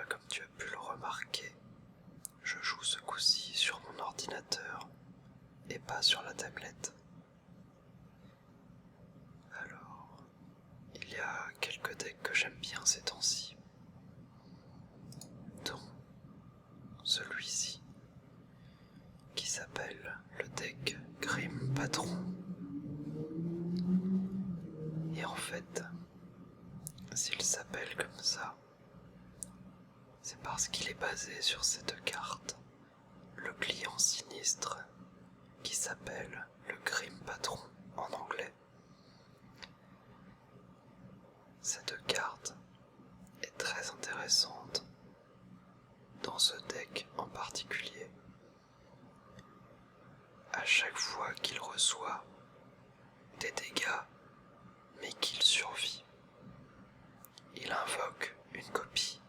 comme tu as pu le remarquer, je joue ce coup-ci sur mon ordinateur et pas sur la tablette. Alors, il y a quelques decks que j'aime bien ces temps-ci, dont celui-ci, qui s'appelle le deck Grim Patron. Et en fait, s'il s'appelle comme ça, c'est parce qu'il est basé sur cette carte, le client sinistre, qui s'appelle le Grim Patron en anglais. Cette carte est très intéressante dans ce deck en particulier. À chaque fois qu'il reçoit des dégâts, mais qu'il survit, il invoque une copie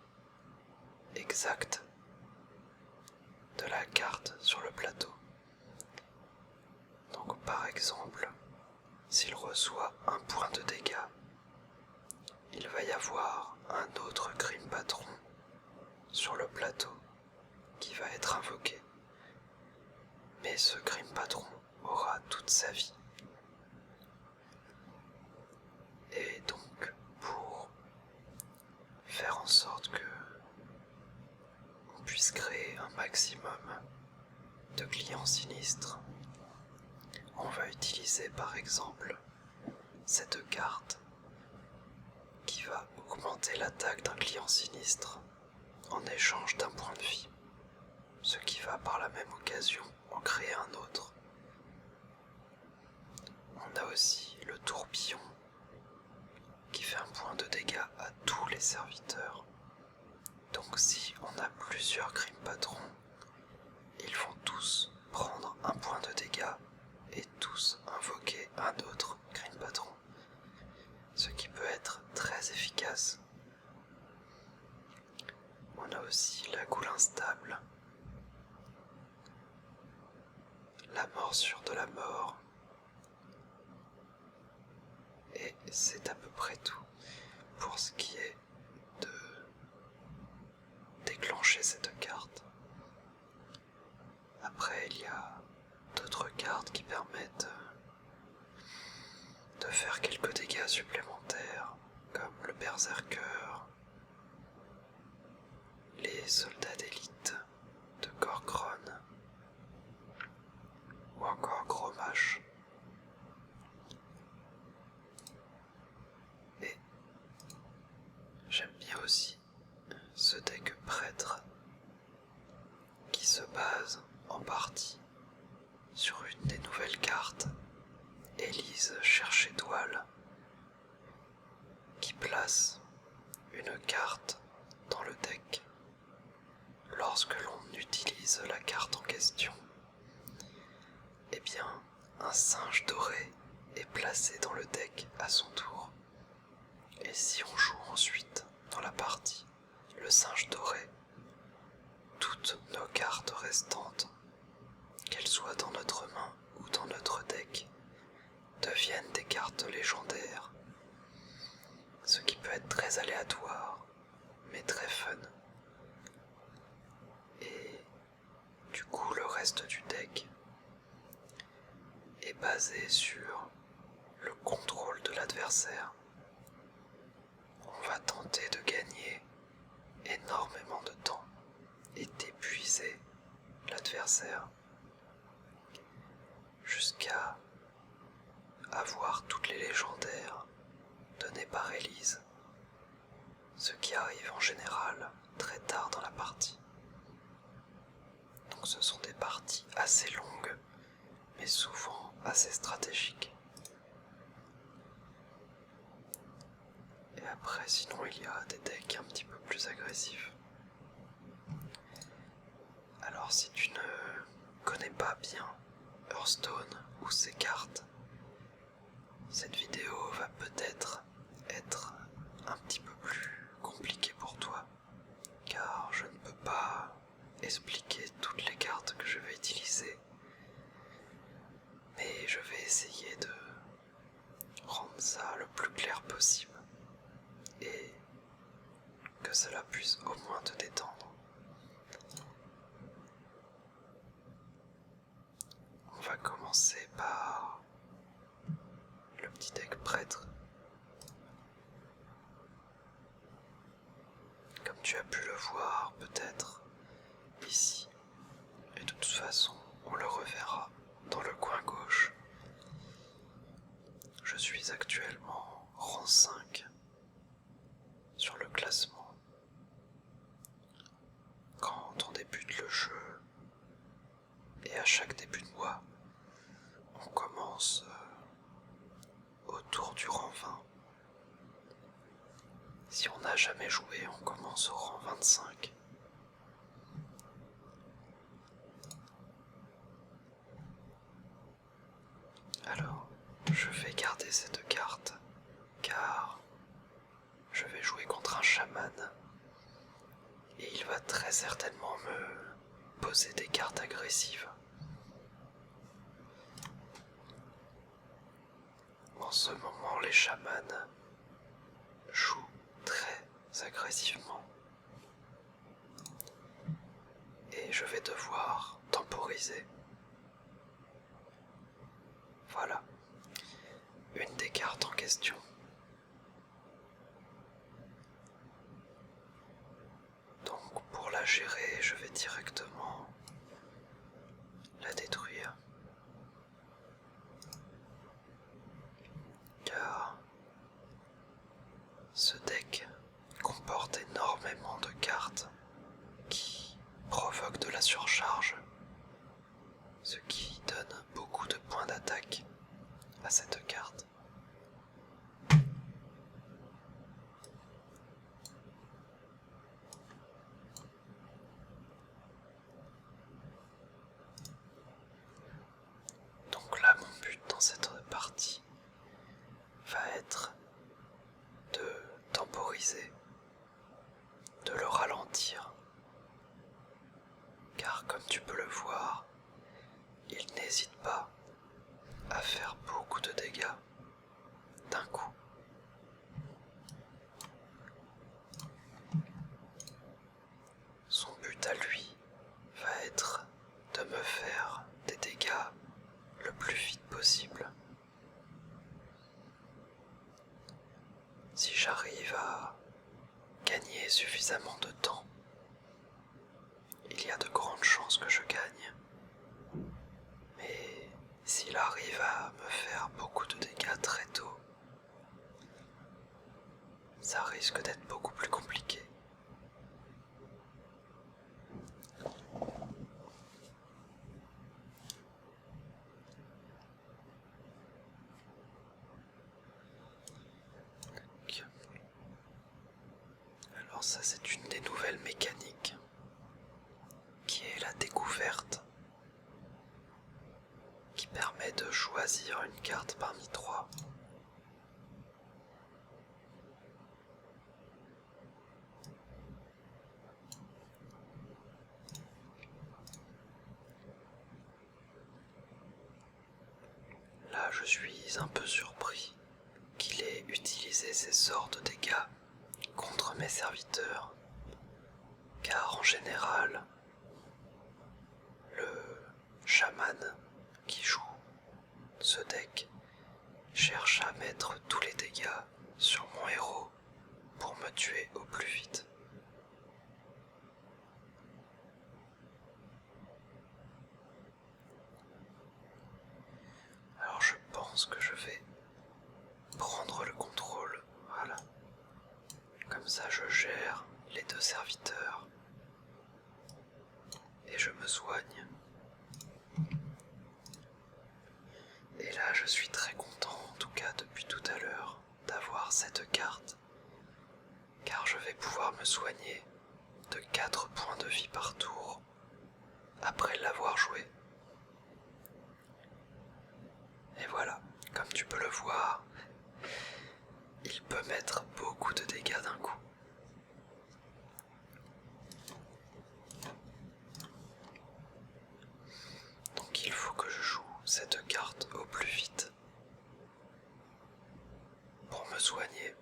exacte de la carte sur le plateau. Donc par exemple, s'il reçoit un point de dégâts, il va y avoir un autre Grim Patron sur le plateau qui va être invoqué. Mais ce Grim Patron aura toute sa vie. Et donc, pour faire en sorte que on puisse créer un maximum de clients sinistres, on va utiliser par exemple cette carte qui va augmenter l'attaque d'un client sinistre en échange d'un point de vie, ce qui va par la même occasion en créer un autre. On a aussi le tourbillon qui fait un point de dégâts à tous les serviteurs. Donc si on a plusieurs Grim Patrons, ils vont tous prendre un point de dégâts et tous invoquer un autre Grim Patron, ce qui peut être très efficace. On a aussi la goule instable, la morsure de la mort, et c'est à peu près tout pour ce qui est de déclencher cette carte. Après, il y a d'autres cartes qui permettent de faire quelques dégâts supplémentaires, comme le Berserker, les soldats d'élite de Gorgron, ou encore Grommash. Et j'aime bien aussi ce deck prêtre qui se base en partie sur une des nouvelles cartes, Élise cherche étoile, qui place une carte dans le deck lorsque l'on utilise la carte en question. Eh bien, un singe doré est placé dans le deck à son tour. Et si on joue ensuite dans la partie le singe doré, toutes nos cartes restantes, qu'elles soient dans notre main ou dans notre deck, deviennent des cartes légendaires, ce qui peut être très aléatoire, mais très fun. Et du coup, le reste du deck est basé sur le contrôle de l'adversaire. On va tenter de gagner énormément de temps et d'épuiser l'adversaire jusqu'à avoir toutes les légendaires données par Élise, ce qui arrive en général très tard dans la partie. Donc ce sont des parties assez longues, mais souvent assez stratégiques. Et après, sinon, il y a des decks un petit peu plus agressifs. Alors si tu ne connais pas bien Hearthstone ou ses cartes, cette vidéo va peut-être être un petit peu plus compliquée pour toi, car je ne peux pas expliquer toutes les cartes que je vais utiliser, mais je vais essayer de rendre ça le plus clair possible et que cela puisse au moins te détendre. On va commencer par le petit deck prêtre. Comme tu as pu le voir peut-être ici, et de toute façon on le reverra dans le coin gauche. Je suis actuellement rang 5 sur le classement. Quand on débute le jeu, et à chaque début de mois, on commence autour du rang 20. Si on n'a jamais joué, on commence au rang 25. Alors, je vais garder cette carte, car je vais jouer contre un chaman, et il va très certainement me poser des cartes agressives. En ce moment, les chamans jouent très agressivement. Et je vais devoir temporiser. Voilà, une des cartes en question. Donc pour la gérer, je vais directement la détruire. Car ce deck comporte énormément de cartes qui provoquent de la surcharge, ce qui donne beaucoup de points d'attaque à cette carte. Donc là, mon but dans cette partie va être de temporiser, de le ralentir, car comme tu peux le voir, il n'hésite pas à faire beaucoup de dégâts d'un coup. Son but à lui va être de me faire des dégâts le plus vite possible. Si j'arrive à gagner suffisamment de temps, il y a de grandes chances que je gagne. Mais s'il arrive à me faire beaucoup de dégâts très tôt, ça risque d'être beaucoup plus compliqué. Alors ça, c'est une des nouvelles mécaniques qui est la découverte, qui permet de choisir une carte parmi 3. Là, je suis un peu surpris qu'il ait utilisé ces sorts de dégâts contre mes serviteurs, car en général, le chaman qui joue ce deck cherche à mettre tous les dégâts sur mon héros pour me tuer au plus vite. Alors je pense que je vais prendre le contrôle, voilà. Comme ça je gère les 2 serviteurs et je me soigne. Et là je suis très content, en tout cas depuis tout à l'heure, d'avoir cette carte, car je vais pouvoir me soigner de 4 points de vie par tour après l'avoir joué. Et voilà, comme tu peux le voir, il peut mettre beaucoup de dégâts d'un coup. Donc il faut que je joue cette carte au plus vite pour me soigner.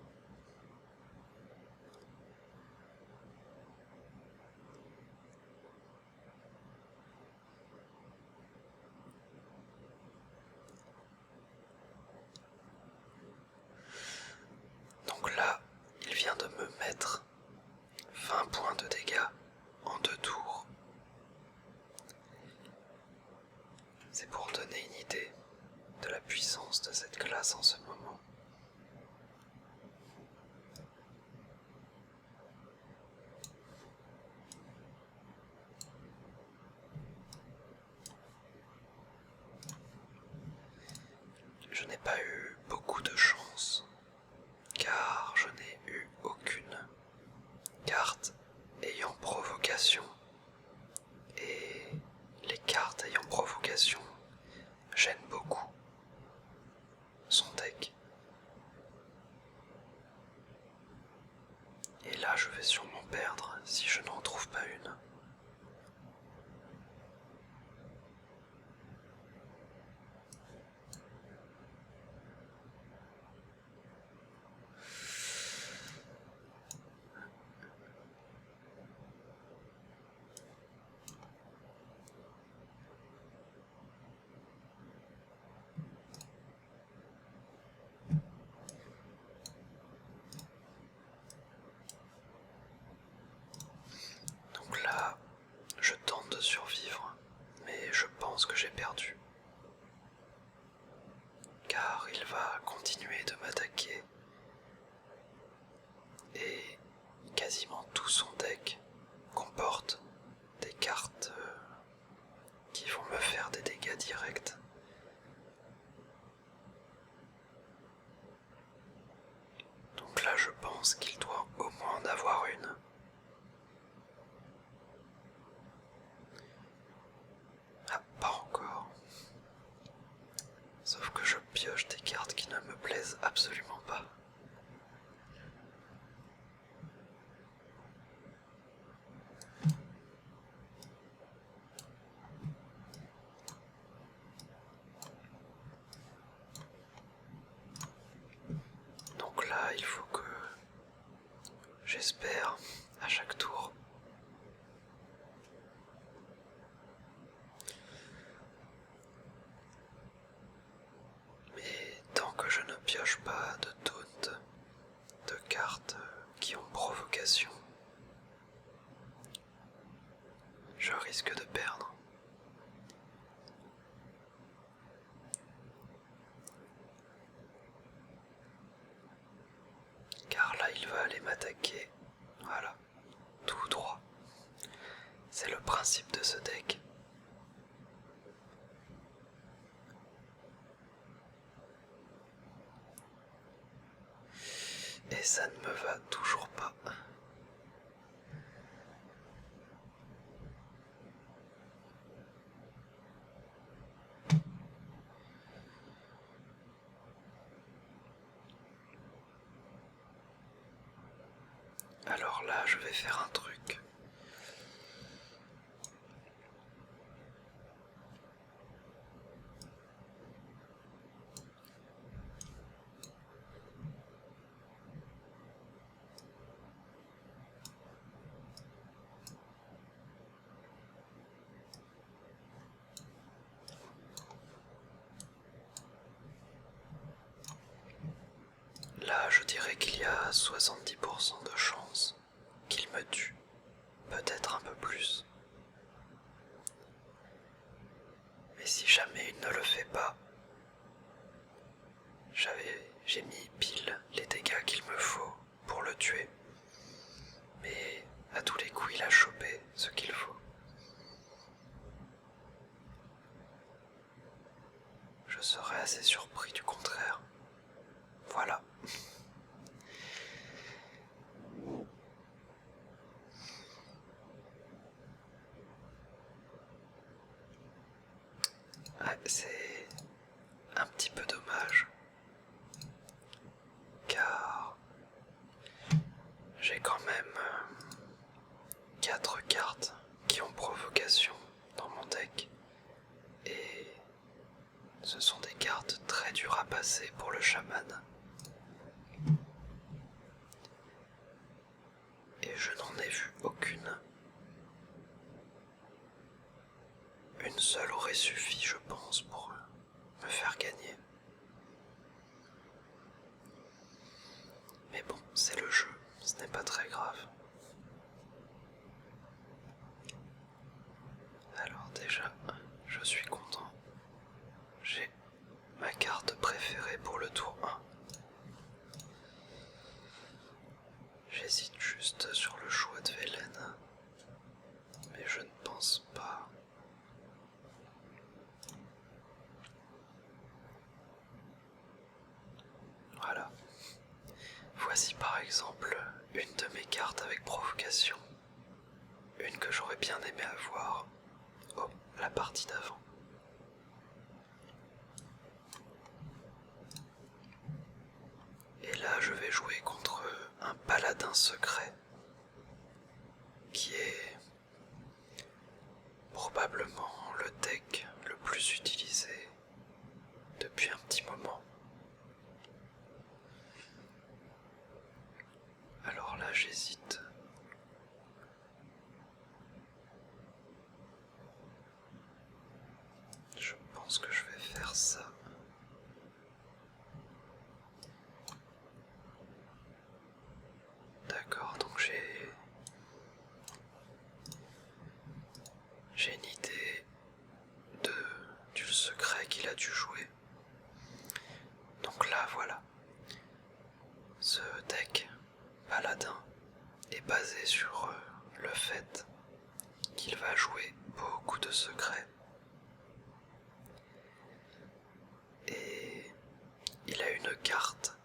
pas eu beaucoup de chance, car je n'ai eu aucune carte ayant provocation, et les cartes ayant provocation gênent beaucoup son deck. Et là je vais sûrement perdre si je n'en trouve pas une. Donc là, je tente de survivre, mais je pense que j'ai perdu. Car il va continuer de m'attaquer. Et quasiment tout son deck comporte des cartes qui vont me faire des dégâts directs. Donc là, je pense qu'il doit au moins en avoir une. Ah, pas encore. Sauf que je pioche des cartes qui ne me plaisent absolument pas. Donc là, il faut que j'espère à chaque tour. Mais tant que je ne pioche pas de taunt, de cartes qui ont provocation, je risque de perdre. Car là, il va aller m'attaquer. Voilà, tout droit. C'est le principe de ce deck. Et ça ne me va toujours pas. Alors là, je vais faire un truc. Là, je dirais qu'il y a 70% de chances qu'il me tue. Peut-être un peu plus. Mais si jamais il ne le fait pas, j'ai mis pile les dégâts qu'il me faut pour le tuer. Mais à tous les coups, il a chopé ce qu'il faut. Je serais assez surpris du contraire. Voilà. Ah, c'est un petit peu dommage. Car j'ai quand même 4 cartes qui ont provocation dans mon deck. Et ce sont des cartes très dures à passer pour le chaman. Et je n'en ai vu aucune. Une seule aurait suffi, je pense, pour me faire gagner. Mais bon, c'est le jeu, ce n'est pas très grave. Alors déjà, je suis content. J'ai ma carte préférée pour le tour 1. J'hésite juste sur le choix de Velen, mais je ne pense pas. location. Une que j'aurais bien aimé avoir. Oh, la partie d'avant. Et là, je vais jouer contre un paladin secret qui est probablement le deck le plus utilisé depuis un petit moment. Alors là, j'hésite. Je pense que je vais faire ça. D'accord, donc j'ai une idée du secret qu'il a dû jouer. Donc là, voilà. Ce deck paladin est basé sur le fait qu'il va jouer beaucoup de secrets. Et il a une carte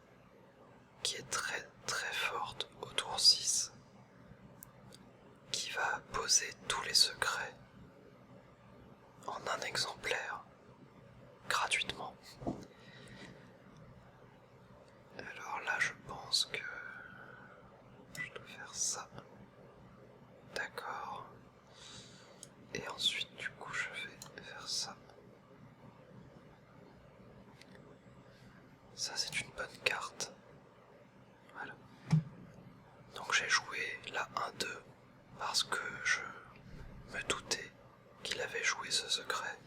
qui est très très forte au tour 6 qui va poser tous les secrets en un exemplaire gratuitement. Alors là, je pense que je dois faire ça. D'accord. Et ensuite, du coup, je vais faire ça. Ça, c'est une bonne carte. Voilà. Donc j'ai joué la 1-2 parce que je me doutais qu'il avait joué ce secret.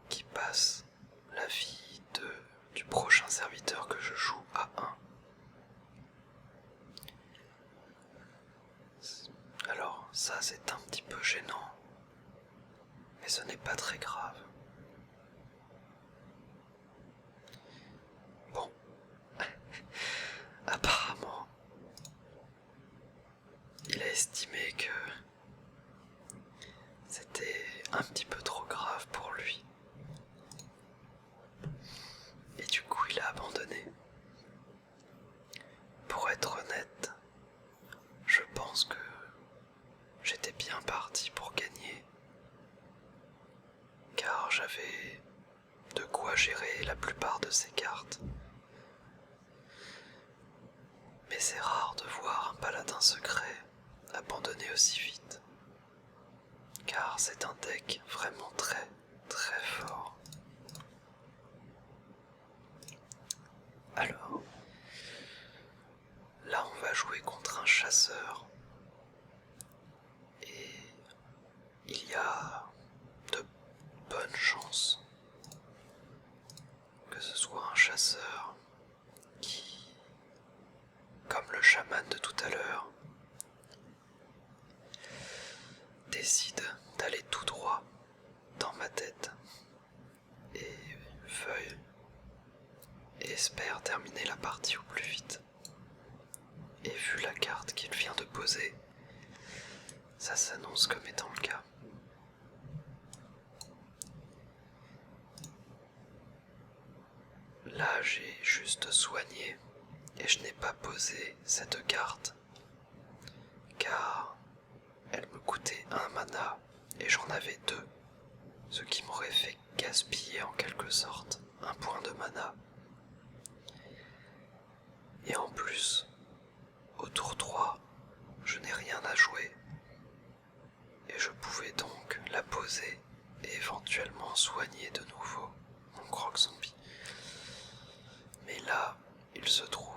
Qui passe la vie du prochain serviteur que je joue à 1. Alors ça, c'est un petit peu gênant, mais ce n'est pas très grave. Bon, apparemment, il a estimé que c'était un petit peu trop grave pour lui. Et du coup, il a abandonné. Pour être honnête, je pense que j'étais bien parti pour gagner, car j'avais de quoi gérer la plupart de ces cartes. Mais c'est rare de voir un paladin secret abandonner aussi vite, car c'est un deck vraiment très très fort. Alors, là on va jouer contre un chasseur, et il y a de bonnes chances que ce soit un chasseur qui, comme le chaman de tout à l'heure, décide d'aller tout droit dans ma tête et veuille et espère terminer la partie au plus vite. Et vu la carte qu'il vient de poser, ça s'annonce comme étant le cas. Là, j'ai juste soigné et je n'ai pas posé cette carte car elle me coûtait 1 mana et j'en avais 2, ce qui m'aurait fait gaspiller en quelque sorte un point de mana. Et en plus, au tour 3, je n'ai rien à jouer et je pouvais donc la poser et éventuellement soigner de nouveau mon croc zombie. Mais là, il se trouve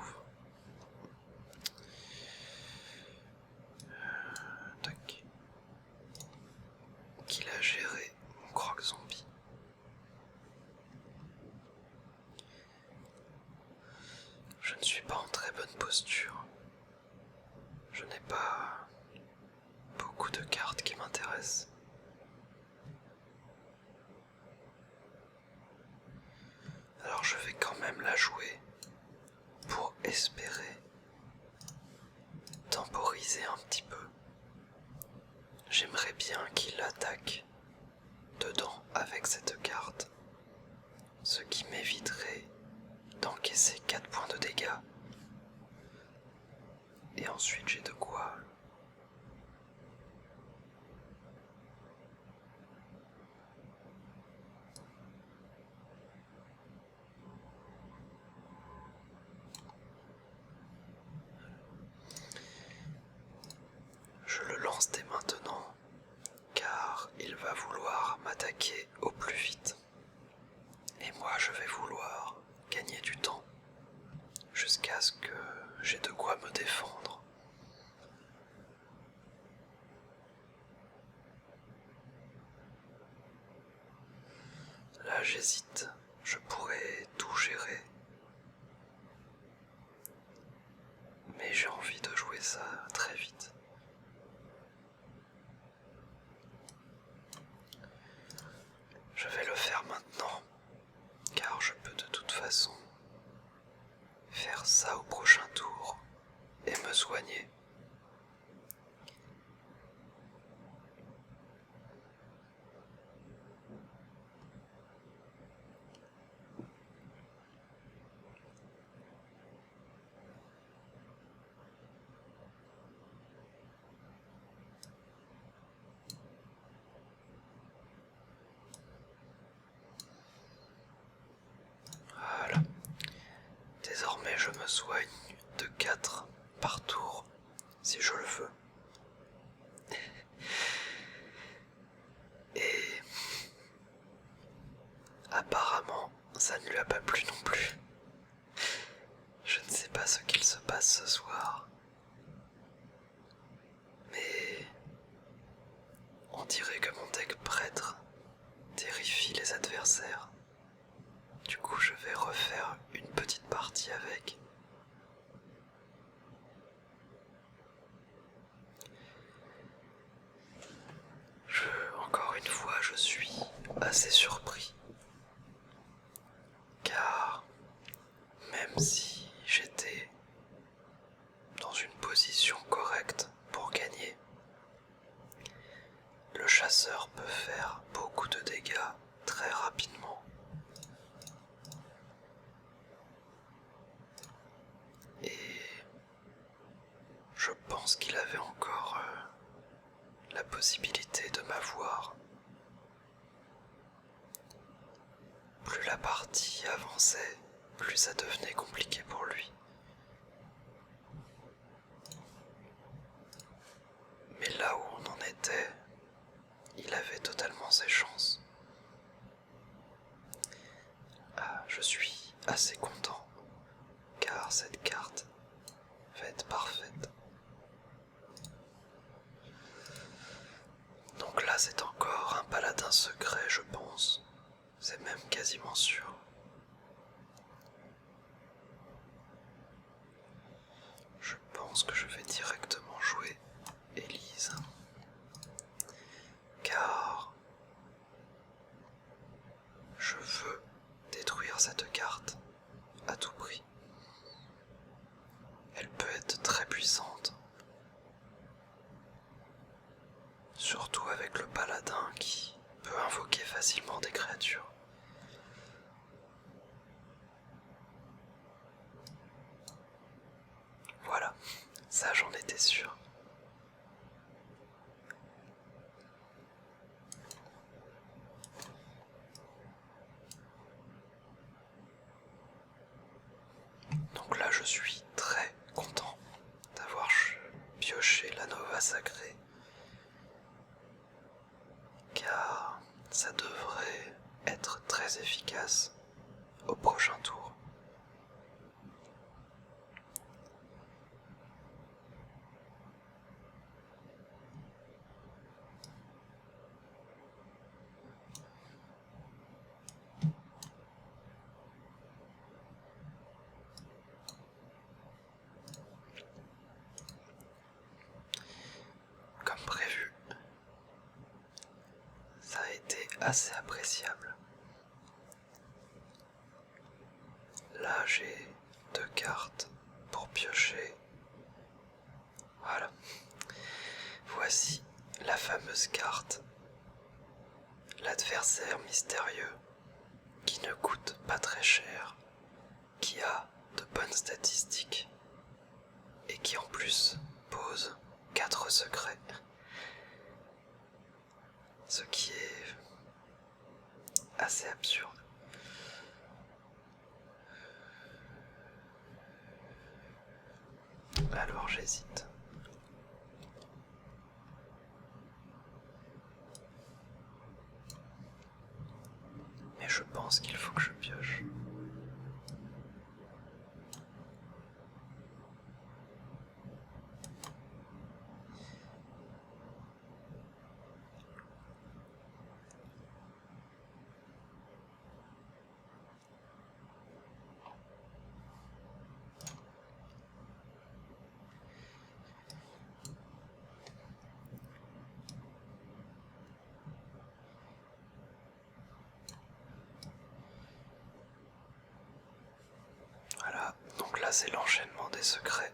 qu'il a géré mon croc zombie. Je ne suis pas en très bonne posture. Je n'ai pas beaucoup de cartes qui m'intéressent. Alors je vais quand même la jouer pour espérer temporiser un petit peu. J'aimerais bien qu'il attaque dedans avec cette carte, ce qui m'éviterait d'encaisser 4 points de dégâts. Et ensuite j'ai de quoi... Je le lance dès maintenant, car il va vouloir m'attaquer au plus vite. Et moi je vais vouloir gagner du temps, jusqu'à ce que j'ai de quoi me défendre. Là j'hésite, je pourrais tout gérer. Mais j'ai envie de jouer ça très vite. Je vais le faire maintenant, car je peux de toute façon faire ça au prochain tour et me soigner. Voilà. Désormais je me soigne de 4 par tour, si je le veux. Et apparemment, ça ne lui a pas plu non plus. Je ne sais pas ce qu'il se passe ce soir. Mais on dirait que mon deck prêtre terrifie les adversaires. Du coup, je vais refaire une petite partie avec. Encore une fois, je suis assez surpris. Car même si j'étais dans une position correcte pour gagner, le chasseur peut faire beaucoup de dégâts très rapidement. Et je pense qu'il avait encore la possibilité de m'avoir. Plus la partie avançait, plus ça devenait compliqué pour lui. Mais là où on en était, il avait totalement ses chances. Ah, je suis assez content, car cette carte va être parfaite. Donc là c'est encore un paladin secret, je pense. C'est même quasiment sûr. Je pense que je vais directement jouer Élise. Car je veux détruire cette carte à tout prix. Elle peut être très puissante. Surtout avec le paladin qui peut invoquer facilement des créatures. Voilà, ça j'en étais sûr. Donc là je suis très content d'avoir pioché la Nova Sacrée, car ça devrait être très efficace au prochain tour. Comme prévu, ça a été assez appréciable. Là j'ai 2 cartes pour piocher. Voilà. Voici la fameuse carte. L'adversaire mystérieux qui ne coûte pas très cher, qui a de bonnes statistiques et qui en plus pose 4 secrets. Ce qui est assez absurde. Alors j'hésite. Mais je pense qu'il faut que je pioche. Voilà, donc là c'est l'enchaînement des secrets.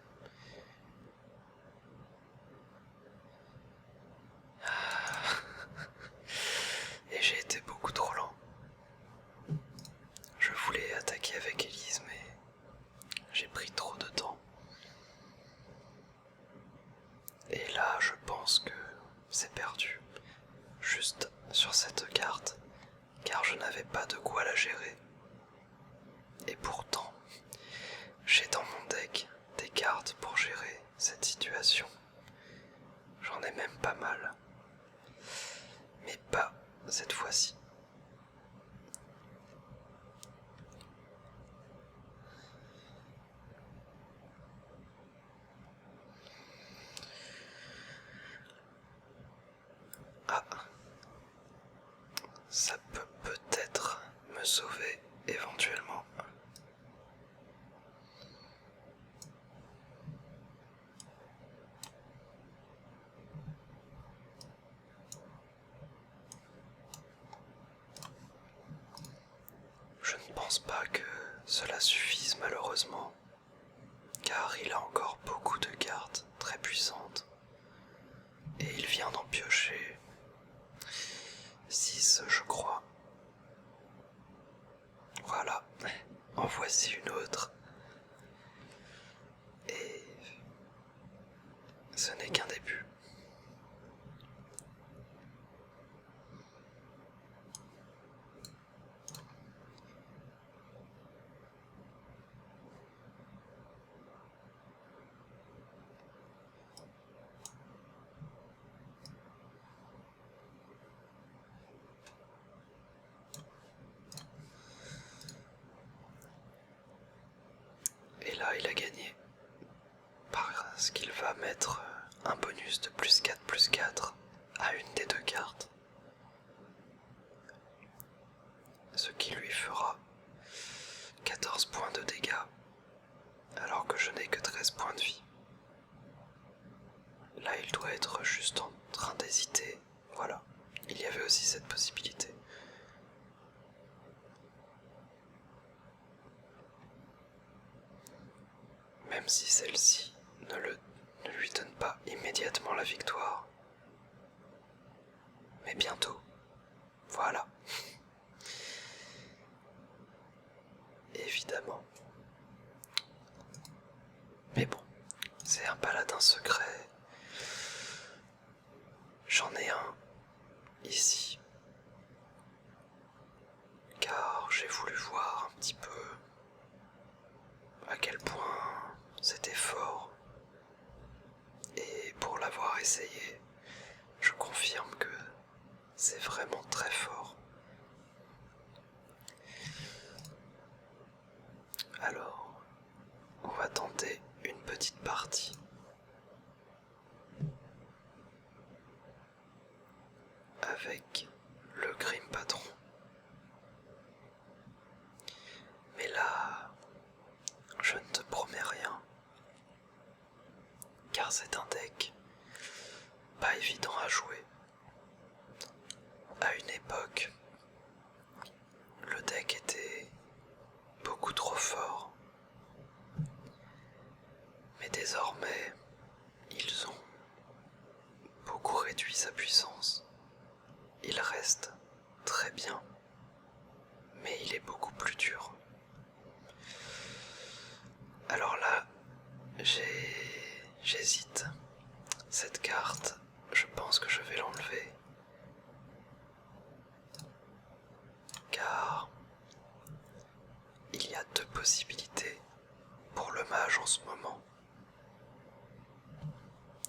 Et j'ai été beaucoup trop lent. Je voulais attaquer avec Elise, mais j'ai pris trop de temps. Et là, je pense que c'est perdu. Juste sur cette carte, car je n'avais pas de quoi la gérer. Et pourtant, j'ai dans mon deck des cartes pour gérer cette situation. J'en ai même pas mal. Mais pas cette fois-ci. Ah, ça peut peut-être me sauver éventuellement. Je ne pense pas que cela suffise malheureusement, car il a encore beaucoup de cartes très puissantes. Et il vient d'en piocher 6, je crois. Voilà, en voici une autre. Et ce n'est qu'un début. Et là, il a gagné, parce qu'il va mettre un bonus de +4/+4 à une des 2 cartes. Ce qui lui fera 14 points de dégâts, alors que je n'ai que 13 points de vie. Là, il doit être juste en train d'hésiter. Voilà, il y avait aussi cette possibilité. Même si celle-ci ne lui donne pas immédiatement la victoire. Mais bientôt. Voilà. Évidemment. Mais bon, c'est un paladin secret. J'en ai un ici. Car j'ai voulu voir un petit peu à quel point c'était fort. Et pour l'avoir essayé, je confirme que c'est vraiment très fort. Alors, on va tenter une petite partie. Avec le Grim Patron. Mais là, je ne te promets rien. Car c'est un deck pas évident à jouer. À une époque, le deck était beaucoup trop fort. Mais désormais, ils ont beaucoup réduit sa puissance. Il reste très bien, mais il est beaucoup plus dur. Cette carte, je pense que je vais l'enlever. Car il y a deux possibilités pour le mage en ce moment.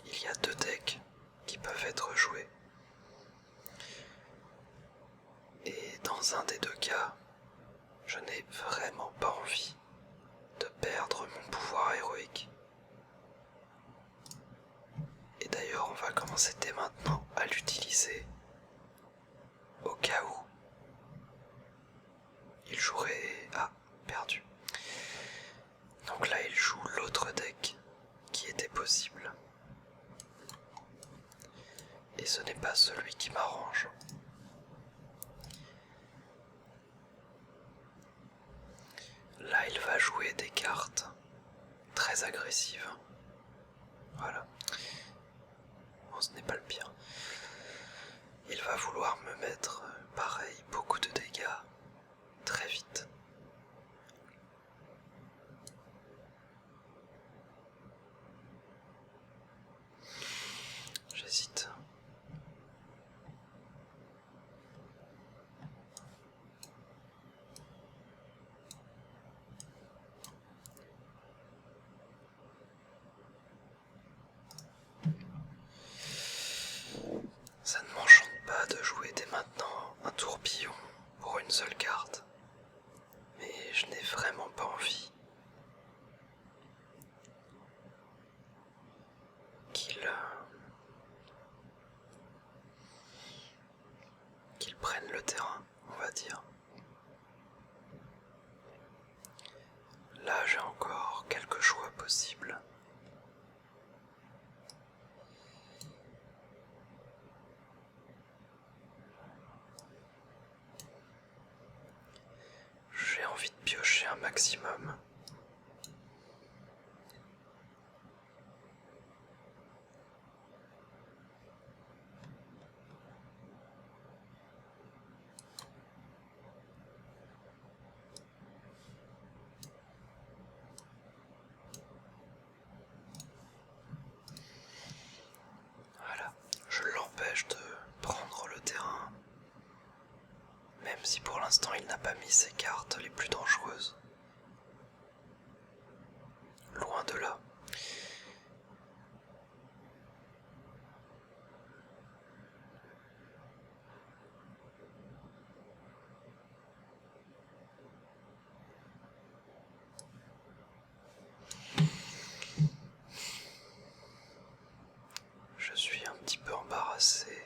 Il y a deux decks qui peuvent être joués. Et dans un des deux cas, je n'ai vraiment pas envie de perdre mon pouvoir héroïque. Et d'ailleurs, on va commencer dès maintenant à l'utiliser au cas où il jouerait... Ah, perdu. Donc là, il joue l'autre deck qui était possible. Et ce n'est pas celui qui m'arrange. Là, il va jouer des cartes très agressives. Voilà. Bon, ce n'est pas le pire. Il va vouloir me mettre, pareil, beaucoup de dégâts très vite. J'hésite. Ça ne m'enchante pas de jouer dès maintenant un tourbillon pour une seule carte, mais je n'ai vraiment pas envie qu'il prenne le terrain, on va dire. Là, j'ai encore quelques choix possibles. J'ai envie de piocher un maximum. Voilà, je l'empêche de prendre le terrain, même si pour l'instant il n'a pas mis ses cartes les plus dangereuses. Loin de là. Je suis un petit peu embarrassé,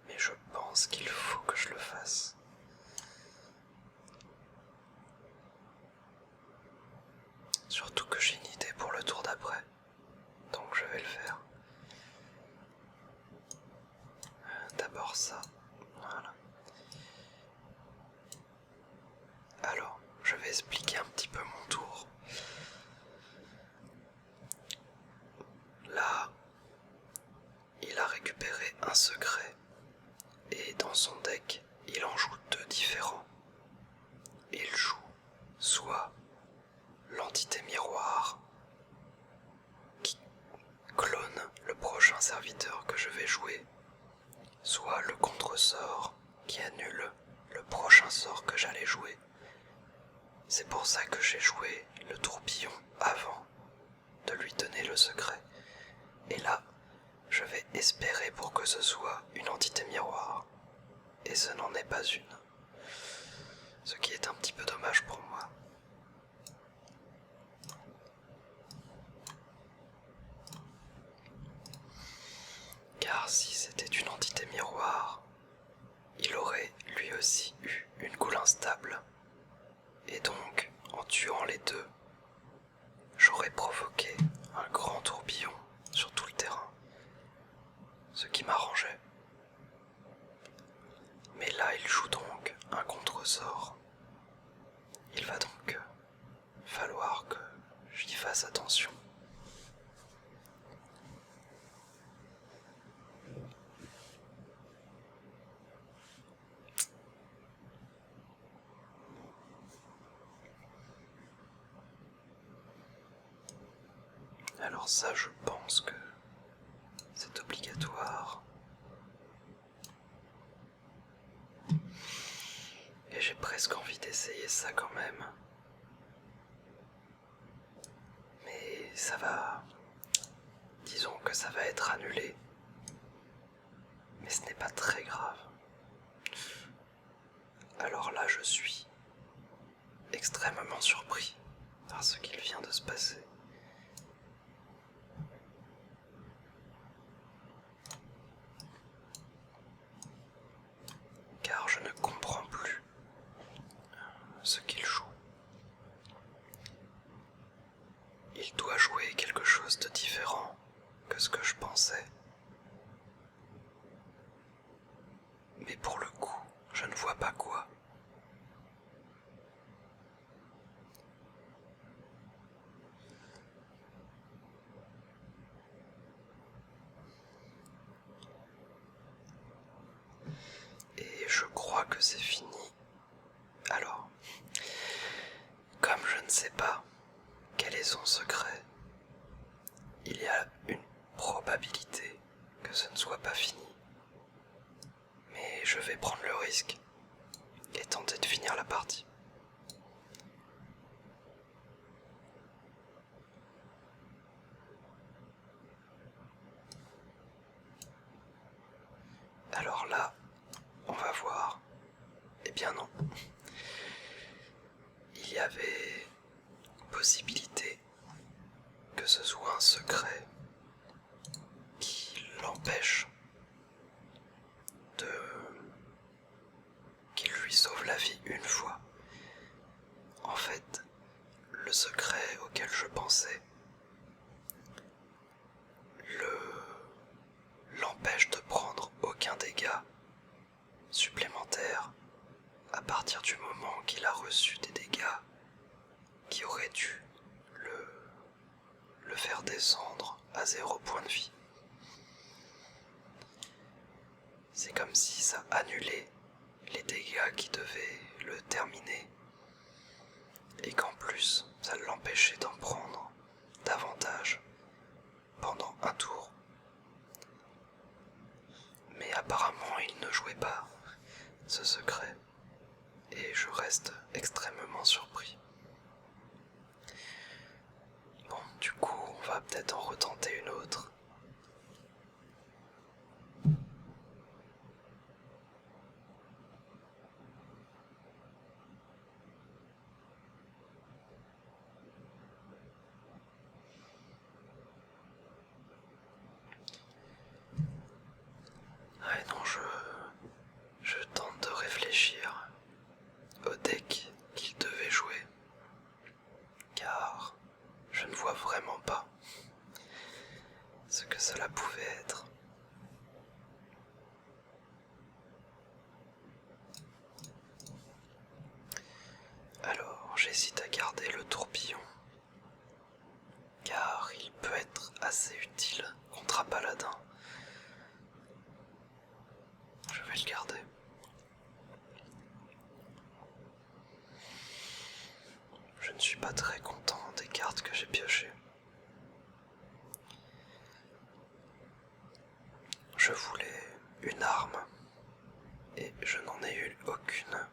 mais je pense qu'il faut que je le fasse. Surtout que j'ai une idée pour le tour d'après, donc je vais le faire. D'abord ça, voilà. Alors, je vais expliquer un petit peu mon tour. Là, il a récupéré un secret, et dans son deck, il en joue deux différents. Il joue soit l'entité miroir, qui clone le prochain serviteur que je vais jouer, soit le contre-sort qui annule le prochain sort que j'allais jouer. C'est pour ça que j'ai joué le tourbillon avant de lui donner le secret. Et là, je vais espérer pour que ce soit une entité miroir. Et ce n'en est pas une. Ce qui est un petit peu dommage pour moi. Car si c'était une entité miroir, il aurait lui aussi eu une coulée instable. Et donc, en tuant les deux, j'aurais provoqué un grand tourbillon sur tout le terrain, ce qui m'arrangeait. Mais là, il joue donc un contre-sort. Il va donc falloir que j'y fasse attention. Alors ça, je pense que c'est obligatoire. Et j'ai presque envie d'essayer ça quand même. Mais ça va... Disons que ça va être annulé. Mais ce n'est pas très grave. Alors là, je suis extrêmement surpris par ce qu'il vient de se passer. Car je ne comprends plus ce qu'il joue. Il doit jouer quelque chose de différent que ce que je pensais. Mais pour le coup, je ne vois pas quoi. Et je crois que c'est fini. Alors, comme je ne sais pas quel est son secret, il y a une probabilité que ce ne soit pas fini. Mais je vais prendre le risque et tenter de finir la partie. Alors là, on va voir. Eh bien non. Il y avait possibilité que ce soit un secret qui l'empêche qu'il lui sauve la vie une fois. En fait, le secret auquel je pensais l'empêche de prendre aucun dégât supplémentaire à partir du moment qu'il a reçu des dégâts qui auraient dû le faire descendre à 0 point de vie. C'est comme si ça annulait les dégâts qui devaient le terminer et qu'en plus ça l'empêchait d'en prendre davantage pendant un tour. Mais apparemment il ne jouait pas ce secret et je reste extrêmement surpris. Bon, du coup on va peut-être en retenter une autre. Ouais, non, je tente de réfléchir au deck qu'il devait jouer, car je ne vois vraiment pas ce que cela pouvait être. Alors, j'hésite à garder le tourbillon, car il peut être assez utile contre un paladin. Je vais le garder. Je ne suis pas très content des cartes que j'ai piochées. Je voulais une arme, et je n'en ai eu aucune.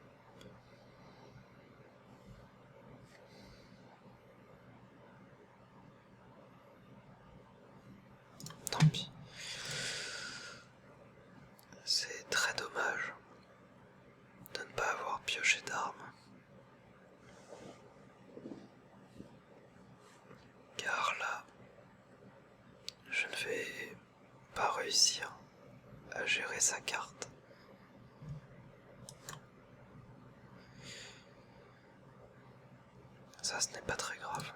Tant pis. C'est très dommage de ne pas avoir pioché d'armes. Car là, je ne vais pas réussir à gérer sa carte. Ça, ce n'est pas très grave.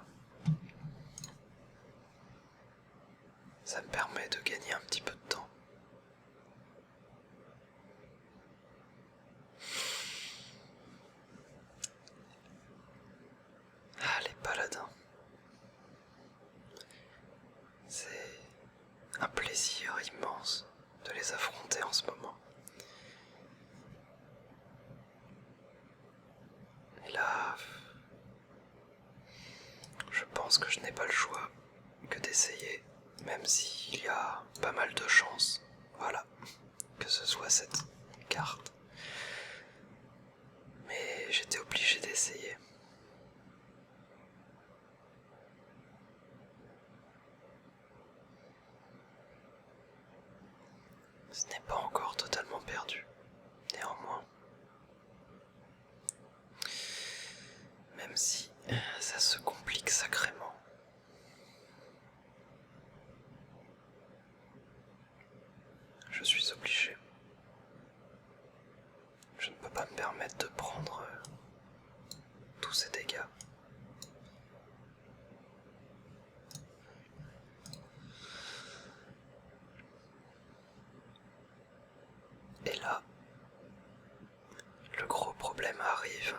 Ça me permet de gagner un petit peu de temps. Ah, les paladins. C'est un plaisir immense de les affronter en ce moment. Et là, je pense que je n'ai pas le choix que d'essayer même s'il y a pas mal de chances, voilà, que ce soit cette carte. Mais j'étais obligé d'essayer. Ce n'est pas encore totalement perdu, néanmoins. Même si ça se complique sacrément. Je suis obligé. Je ne peux pas me permettre de prendre tous ces dégâts. Et là, le gros problème arrive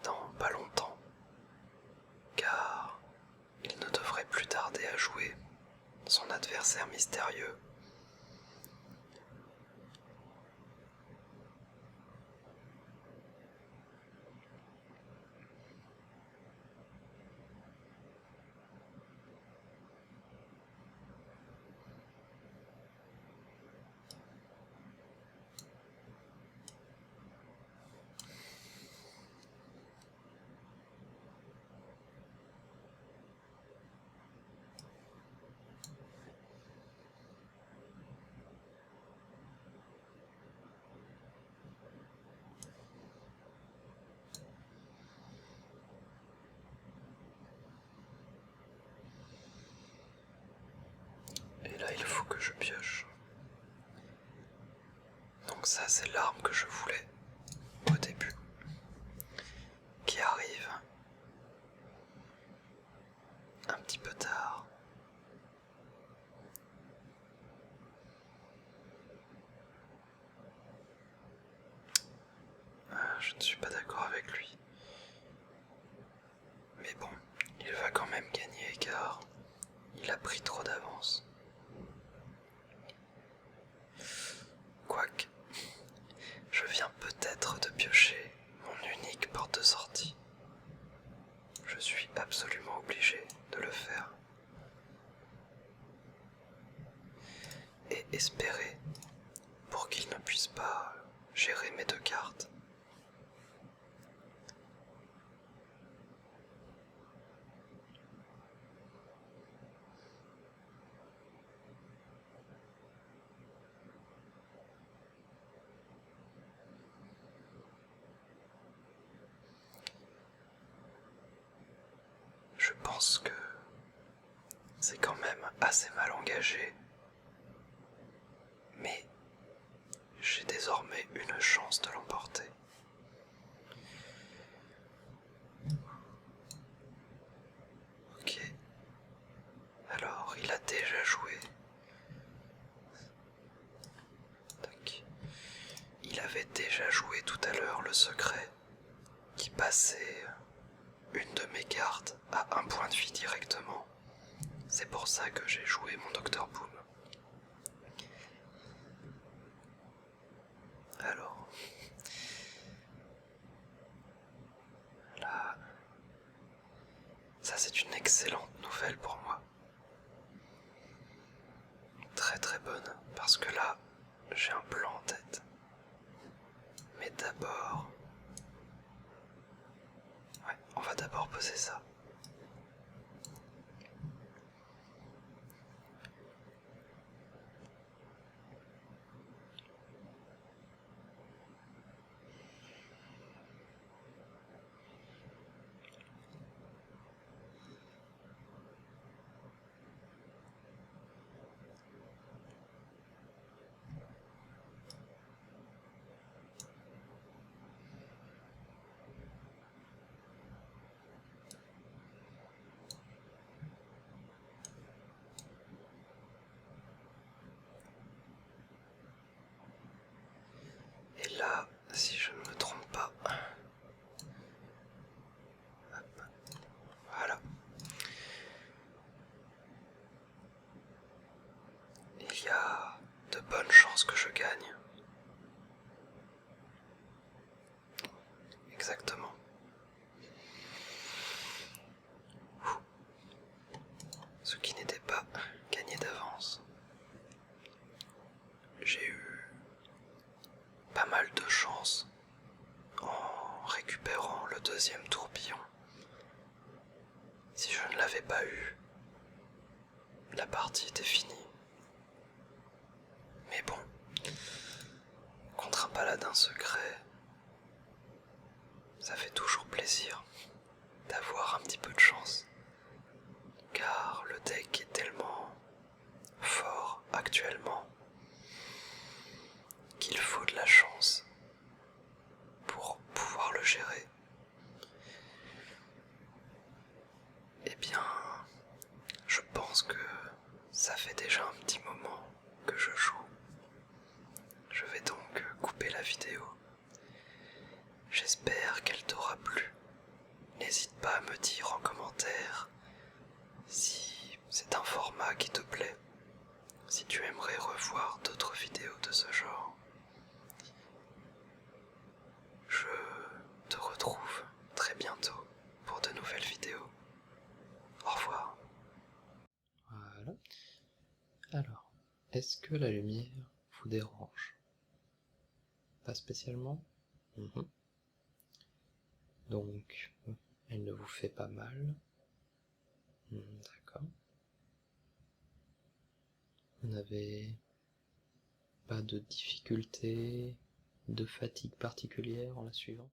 dans pas longtemps, car il ne devrait plus tarder à jouer son adversaire mystérieux. Et là, il faut que je pioche. Donc ça, c'est l'arme que je voulais au début, qui arrive un petit peu tard. Je ne suis pas d'accord avec lui. Mais bon, il va quand même gagner car il a pris trop d'avance. Quoique, je viens peut-être de piocher mon unique porte de sortie. Je suis absolument obligé de le faire. Et espérer pour qu'il ne puisse pas gérer mes 2 cartes. Je pense que c'est quand même assez mal engagé, mais j'ai désormais une chance de l'emporter. Ok, alors il a déjà joué. Tac. Il avait déjà joué tout à l'heure le secret qui passait une de mes cartes à 1 point de vie directement. C'est pour ça que j'ai joué mon Dr Boom. Alors, là, ça c'est une excellente nouvelle pour moi. Très très bonne, parce que là, j'ai un plan en tête. Mais d'abord... Ouais, on va d'abord poser ça. Et là, si je ne me trompe pas... Hop. Voilà. Il y a de bonnes chances que je gagne. Exactement. Ce qui n'était pas gagné d'avance. la partie était finie. Mais bon, contre un paladin secret, ça fait toujours plaisir d'avoir un petit peu de chance. Car le deck est tellement fort actuellement qu'il faut de la chance pour pouvoir le gérer. Eh bien, je pense que ça fait déjà un petit moment que je joue. Je vais donc couper la vidéo. J'espère qu'elle t'aura plu. N'hésite pas à me dire en commentaire si c'est un format qui te plaît, si tu aimerais revoir d'autres vidéos de ce genre. Je te retrouve très bientôt pour de nouvelles vidéos. Au revoir. Voilà. Alors, est-ce que la lumière vous dérange? Pas spécialement? Donc, elle ne vous fait pas mal? D'accord. Vous n'avez pas de difficulté, de fatigue particulière en la suivant?